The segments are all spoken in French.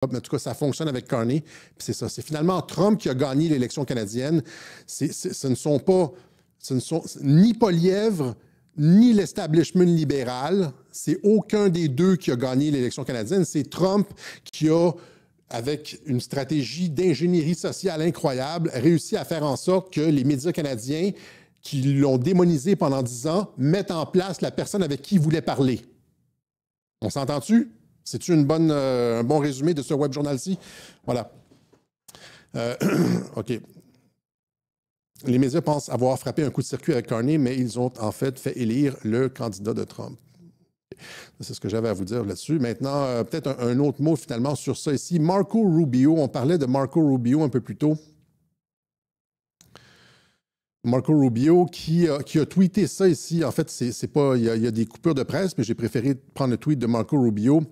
En tout cas, ça fonctionne avec Carney. Puis c'est ça. C'est finalement Trump qui a gagné l'élection canadienne. Ce ne sont ni Poilievre, ni l'establishment libéral. C'est aucun des deux qui a gagné l'élection canadienne. C'est Trump qui a, avec une stratégie d'ingénierie sociale incroyable, réussi à faire en sorte que les médias canadiens, qui l'ont démonisé pendant 10 ans, mettent en place la personne avec qui il voulait parler. On s'entend-tu? C'est-tu un bon résumé de ce web journal-ci? Voilà. OK. Les médias pensent avoir frappé un coup de circuit avec Carney, mais ils ont en fait élire le candidat de Trump. C'est ce que j'avais à vous dire là-dessus. Maintenant, peut-être un autre mot finalement sur ça ici. Marco Rubio, on parlait de Marco Rubio un peu plus tôt. Marco Rubio qui a tweeté ça ici. En fait, c'est pas, il y a des coupures de presse, mais j'ai préféré prendre le tweet de Marco Rubio.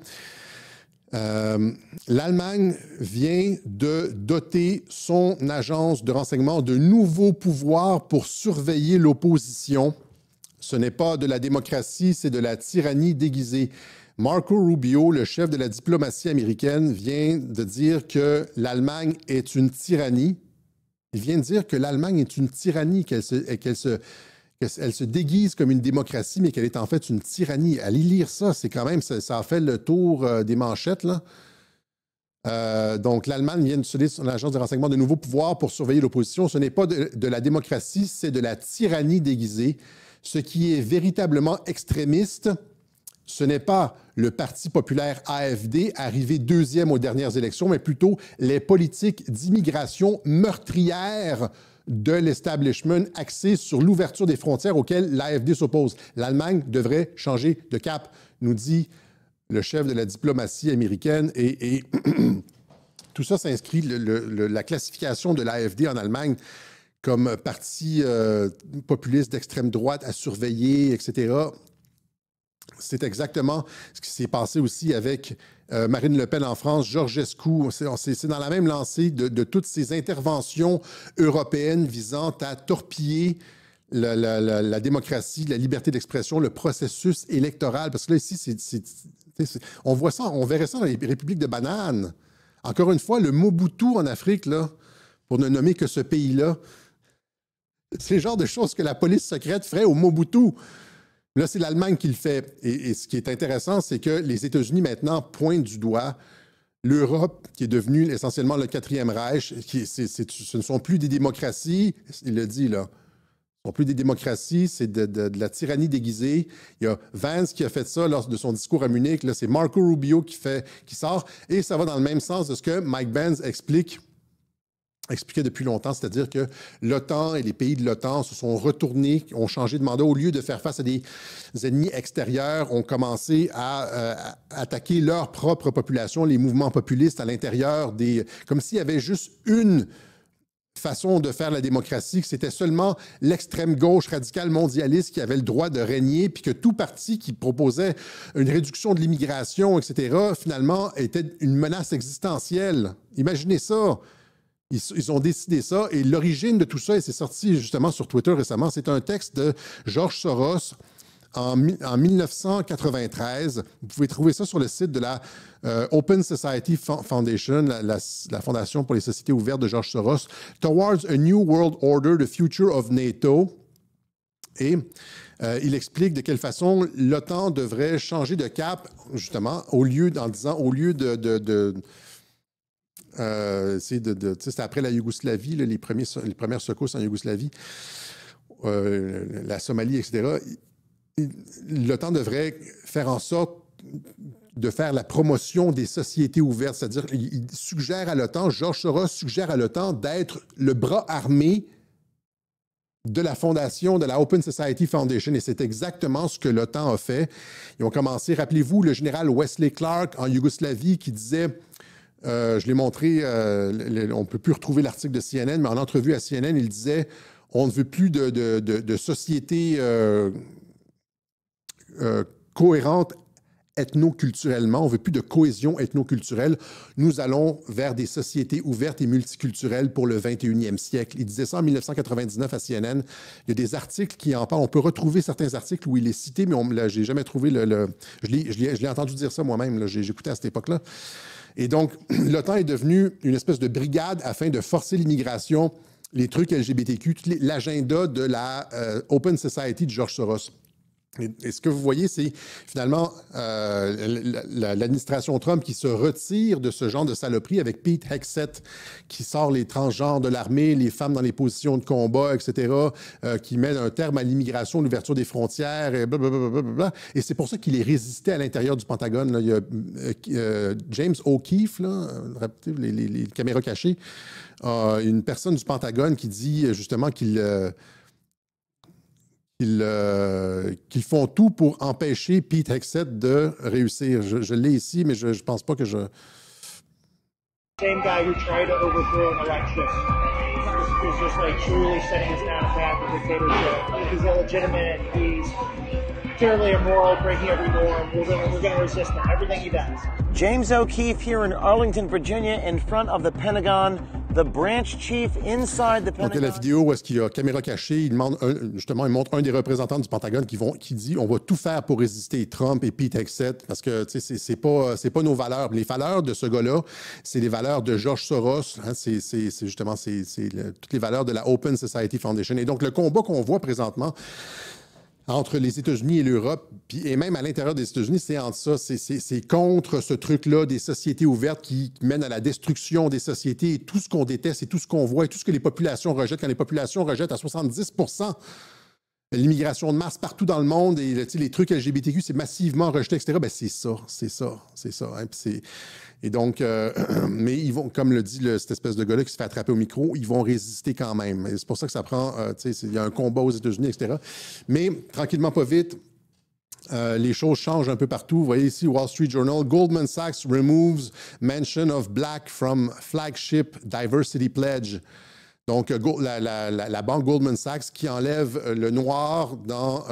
L'Allemagne vient de doter son agence de renseignement de nouveaux pouvoirs pour surveiller l'opposition. Ce n'est pas de la démocratie, c'est de la tyrannie déguisée. Marco Rubio, le chef de la diplomatie américaine, vient de dire que l'Allemagne est une tyrannie. Il vient de dire que l'Allemagne est une tyrannie, qu'elle se déguise comme une démocratie, mais qu'elle est en fait une tyrannie. Allez lire ça, c'est quand même, ça a fait le tour des manchettes, là. Donc, l'Allemagne vient de doter son agence de renseignement de nouveaux pouvoirs pour surveiller l'opposition. Ce n'est pas de la démocratie, c'est de la tyrannie déguisée. Ce qui est véritablement extrémiste, ce n'est pas le Parti populaire AFD, arrivé deuxième aux dernières élections, mais plutôt les politiques d'immigration meurtrières de l'establishment axées sur l'ouverture des frontières auxquelles l'AFD s'oppose. L'Allemagne devrait changer de cap, nous dit le chef de la diplomatie américaine. Et tout ça s'inscrit, la classification de l'AFD en Allemagne comme parti populiste d'extrême droite à surveiller, etc. C'est exactement ce qui s'est passé aussi avec Marine Le Pen en France, Georgescu. C'est dans la même lancée de toutes ces interventions européennes visant à torpiller la démocratie, la liberté d'expression, le processus électoral. Parce que là, ici, on voit ça, on verrait ça dans les républiques de bananes. Encore une fois, le Mobutu en Afrique, là, pour ne nommer que ce pays-là, c'est le genre de choses que la police secrète ferait au Mobutu. Là, c'est l'Allemagne qui le fait. Et ce qui est intéressant, c'est que les États-Unis, maintenant, pointent du doigt l'Europe, qui est devenue essentiellement le quatrième Reich. Ce ne sont plus des démocraties, il le dit, là. Ce ne sont plus des démocraties, c'est de la tyrannie déguisée. Il y a Vance qui a fait ça lors de son discours à Munich. Là, c'est Marco Rubio qui sort. Et ça va dans le même sens de ce que Mike Pence expliquait depuis longtemps, c'est-à-dire que l'OTAN et les pays de l'OTAN se sont retournés, ont changé de mandat. Au lieu de faire face à des ennemis extérieurs, ont commencé à attaquer leur propre population, les mouvements populistes à l'intérieur comme s'il y avait juste une façon de faire la démocratie, que c'était seulement l'extrême gauche radicale mondialiste qui avait le droit de régner, puis que tout parti qui proposait une réduction de l'immigration, etc., finalement, était une menace existentielle. Imaginez ça. Ils ont décidé ça et l'origine de tout ça, et c'est sorti justement sur Twitter récemment, c'est un texte de George Soros en 1993. Vous pouvez trouver ça sur le site de la Open Society Foundation, la Fondation pour les sociétés ouvertes de George Soros, Towards a New World Order, the Future of NATO. Et il explique de quelle façon l'OTAN devrait changer de cap, justement, en disant, au lieu c'était après la Yougoslavie, là, les premières secousses en Yougoslavie, la Somalie, etc. L'OTAN devrait faire en sorte de faire la promotion des sociétés ouvertes, c'est-à-dire il suggère à l'OTAN, George Soros suggère à l'OTAN d'être le bras armé de la fondation de la Open Society Foundation, et c'est exactement ce que l'OTAN a fait. Ils ont commencé, rappelez-vous, le général Wesley Clark en Yougoslavie qui disait... je l'ai montré, on ne peut plus retrouver l'article de CNN, mais en entrevue à CNN, il disait « On ne veut plus de société cohérente ethno-culturellement, on ne veut plus de cohésion ethno-culturelle. Nous allons vers des sociétés ouvertes et multiculturelles pour le 21e siècle. » Il disait ça en 1999 à CNN. Il y a des articles qui en parlent. On peut retrouver certains articles où il est cité, mais je n'ai jamais trouvé je l'ai entendu dire ça moi-même. J'écoutais à cette époque-là. Et donc, l'OTAN est devenu une espèce de brigade afin de forcer l'immigration, les trucs LGBTQ, l'agenda de la Open Society de George Soros. Et ce que vous voyez, c'est finalement l'administration Trump qui se retire de ce genre de saloperie avec Pete Hegseth qui sort les transgenres de l'armée, les femmes dans les positions de combat, etc., qui met un terme à l'immigration, l'ouverture des frontières, et blablabla. Et c'est pour ça qu'il est résisté à l'intérieur du Pentagone. Là. Il y a James O'Keefe, là, les caméras cachées, une personne du Pentagone qui dit justement qu'ils font tout pour empêcher Pete Hegseth de réussir. Je l'ai ici, mais je ne pense pas que je... Same guy who tried to overthrow an election is just like truly setting us down a path of dictatorship. He's illegitimate. He's terribly immoral, breaking every norm. We're going to resist him. Everything he does. James O'Keefe here in Arlington, Virginia, in front of the Pentagon. The branch chief inside the Pentagon. Donc, la vidéo où est-ce qu'il y a caméra cachée, il montre un des représentants du Pentagone qui dit on va tout faire pour résister Trump et Pete Hegseth parce que c'est pas nos valeurs. Les valeurs de ce gars-là, c'est les valeurs de George Soros. Hein, c'est justement toutes les valeurs de la Open Society Foundation. Et donc le combat qu'on voit présentement entre les États-Unis et l'Europe, et même à l'intérieur des États-Unis, c'est entre ça, c'est contre ce truc-là des sociétés ouvertes qui mènent à la destruction des sociétés et tout ce qu'on déteste et tout ce qu'on voit et tout ce que les populations rejettent. Quand les populations rejettent à 70% l'immigration de masse partout dans le monde et les trucs LGBTQ, c'est massivement rejeté, etc., ben c'est ça. Hein, et donc, mais ils vont, comme le dit cette espèce de gars-là qui se fait attraper au micro, ils vont résister quand même. Et c'est pour ça que ça prend, il y a un combat aux États-Unis, etc. Mais tranquillement, pas vite, les choses changent un peu partout. Vous voyez ici, Wall Street Journal, Goldman Sachs removes mention of black from flagship diversity pledge. Donc, la banque Goldman Sachs qui enlève le noir dans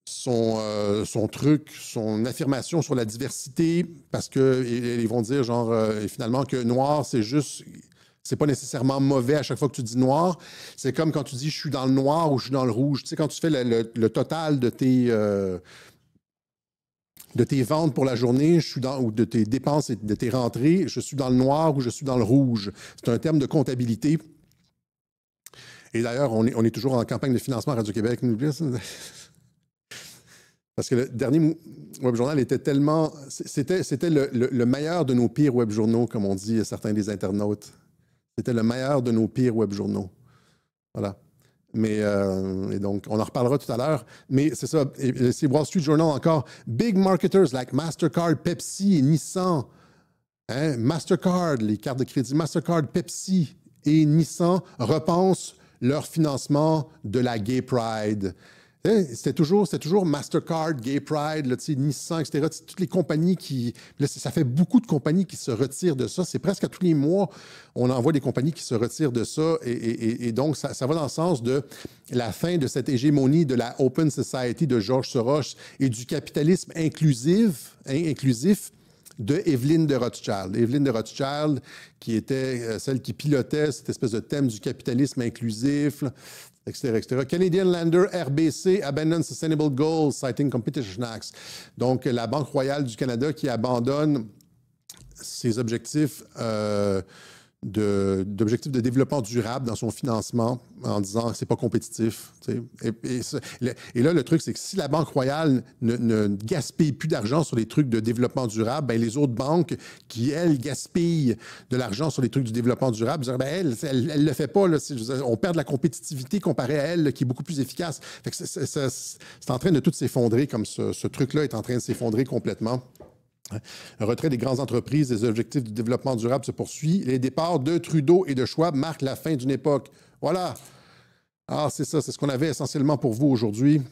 son truc, son affirmation sur la diversité, parce qu'ils vont dire, genre, finalement, que noir, c'est pas nécessairement mauvais à chaque fois que tu dis noir. C'est comme quand tu dis je suis dans le noir ou je suis dans le rouge. Tu sais, quand tu fais le total de tes ventes pour la journée, ou de tes dépenses et de tes rentrées, je suis dans le noir ou je suis dans le rouge. C'est un terme de comptabilité. Et d'ailleurs, on est toujours en campagne de financement à Radio-Québec. Parce que le dernier web journal était tellement... C'était le meilleur de nos pires web journaux, comme on dit certains des internautes. C'était le meilleur de nos pires web journaux. Voilà. Mais, et donc, on en reparlera tout à l'heure. Mais c'est ça, c'est Wall Street Journal encore. Big marketers like Mastercard, Pepsi et Nissan. Hein? Mastercard, les cartes de crédit Mastercard, Pepsi et Nissan repensent leur financement de la Gay Pride. C'était toujours Mastercard, Gay Pride, là, Nissan, etc. Toutes les compagnies qui... Là, ça fait beaucoup de compagnies qui se retirent de ça. C'est presque à tous les mois, on en voit des compagnies qui se retirent de ça. Et donc, ça va dans le sens de la fin de cette hégémonie de la Open Society de George Soros et du capitalisme inclusif de Evelyn de Rothschild. Evelyn de Rothschild, qui était celle qui pilotait cette espèce de thème du capitalisme inclusif, etc. Canadian Lander RBC abandon sustainable goals citing Competition Acts. Donc, la Banque royale du Canada qui abandonne ses objectifs d'objectifs de développement durable dans son financement en disant que c'est pas compétitif. Et là, le truc, c'est que si la Banque royale ne gaspille plus d'argent sur les trucs de développement durable, ben les autres banques qui, elles, gaspillent de l'argent sur les trucs du développement durable, ben elle le fait pas. Là, on perd de la compétitivité comparé à elle, là, qui est beaucoup plus efficace. Fait que c'est en train de tout s'effondrer, comme ce truc-là est en train de s'effondrer complètement. Le retrait des grandes entreprises des objectifs du développement durable se poursuit. Les départs de Trudeau et de Schwab marquent la fin d'une époque. Voilà. Ah, c'est ça, c'est ce qu'on avait essentiellement pour vous aujourd'hui.